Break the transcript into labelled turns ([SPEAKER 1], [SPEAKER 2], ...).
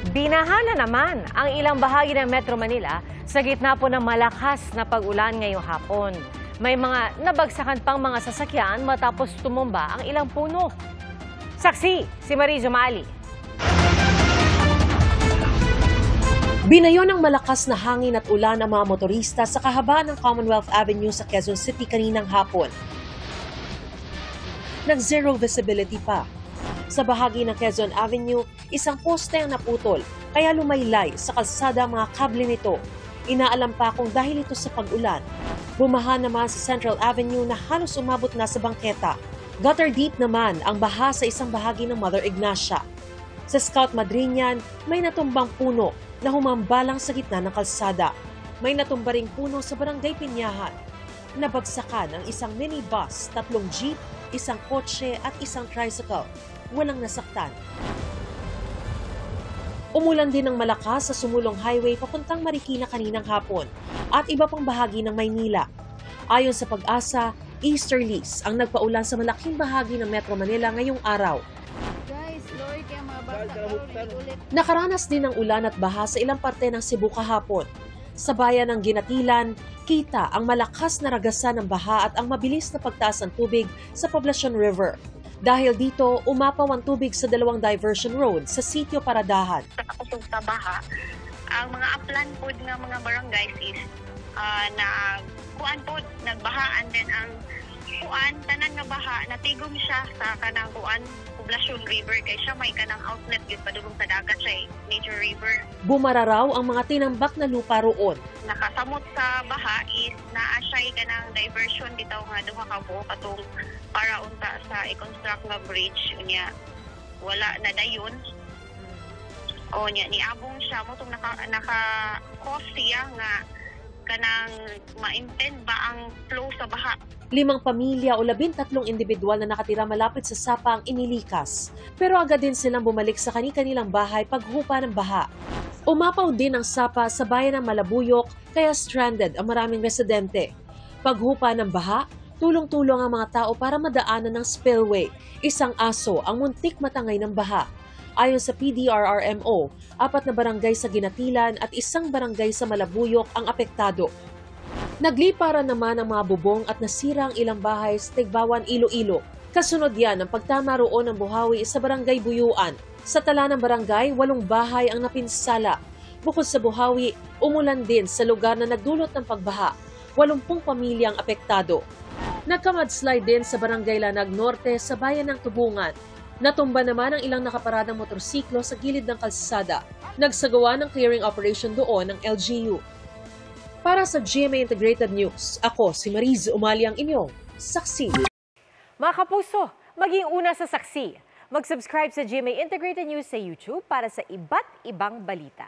[SPEAKER 1] Binaha na naman ang ilang bahagi ng Metro Manila sa gitna po ng malakas na pag-ulan ngayong hapon. May mga nabagsakan pang mga sasakyan matapos tumumba ang ilang puno. Saksi, si Marie Zumali.
[SPEAKER 2] Binayo ng malakas na hangin at ulan ang mga motorista sa kahabaan ng Commonwealth Avenue sa Quezon City kaninang hapon. Nag-zero visibility pa. Sa bahagi ng Quezon Avenue, isang poste ang naputol, kaya lumaylay sa kalsada ang mga kable nito. Inaalam pa kung dahil ito sa pag-ulan. Bumaha naman sa Central Avenue na halos umabot na sa bangketa. Gutter deep naman ang baha sa isang bahagi ng Mother Ignacia. Sa Scout Madrinian, may natumbang puno na humambalang sa gitna ng kalsada. May natumba ring puno sa Barangay Pinyahan. Nabagsakan ang isang minibus, 3 jeep, isang kotse at isang tricycle. Walang nasaktan. Umulan din ng malakas sa sumulong highway papuntang Marikina kaninang hapon at iba pang bahagi ng Maynila. Ayon sa Pag-asa, easterlies ang nagpaulan sa malaking bahagi ng Metro Manila ngayong araw. Nakaranas din ng ulan at baha sa ilang parte ng Cebu kahapon. Sa bayan ng Ginatilan, kita ang malakas na ragasan ng baha at ang mabilis na pagtaas ng tubig sa Poblacion River. Dahil dito, umapaw ang tubig sa 2 diversion road sa Sitio Paradahan.
[SPEAKER 3] Kusog sa baha, ang mga upland po ng mga barangays is na kuan po nagbaha, and then ang kuan tanan nga baha natigom siya sa kanang kuan Poblacion River kay siya may kanang outlet gyud padulong sa dagat siya major river.
[SPEAKER 2] Bumara raw ang mga tinambak na lupa roon.
[SPEAKER 3] Nakasamot sa baha is naa siya kanang diversion bitaw nga duha ka buo katong para unta sa i-construct nga bridge unya wala na dayon. O nya niabong siya mo tong naka-cause siya nga kanang ma-impede ba ang flow sa baha.
[SPEAKER 2] 5 pamilya o 13 individual na nakatira malapit sa sapa ang inilikas. Pero agad din silang bumalik sa kani-kanilang bahay paghupa ng baha. Umapaw din ang sapa sa bayan ng Malabuyok kaya stranded ang maraming residente. Paghupa ng baha, tulong-tulong ang mga tao para madaanan ng spillway. Isang aso ang muntik matangay ng baha. Ayon sa PDRRMO, 4 na barangay sa Ginatilan at 1 barangay sa Malabuyok ang apektado. Nagliparan naman ang mga bubong at nasira ang ilang bahay sa Tigbawan, Iloilo. Kasunod yan ang pagtama roon ng buhawi sa Barangay Buyuan. Sa tala ng barangay, 8 bahay ang napinsala. Bukod sa buhawi, umulan din sa lugar na nagdulot ng pagbaha. 80 pamilyang apektado. Nagkamudslide din sa Barangay Lanag Norte sa bayan ng Tubungan. Natumba naman ang ilang nakaparadang motorsiklo sa gilid ng kalsada. Nagsagawa ng clearing operation doon ng LGU. Para sa GMA Integrated News, ako si Marie Zumali ang inyong saksi.
[SPEAKER 1] Mga kapuso, maging una sa saksi. Mag-subscribe sa GMA Integrated News sa YouTube para sa iba't ibang balita.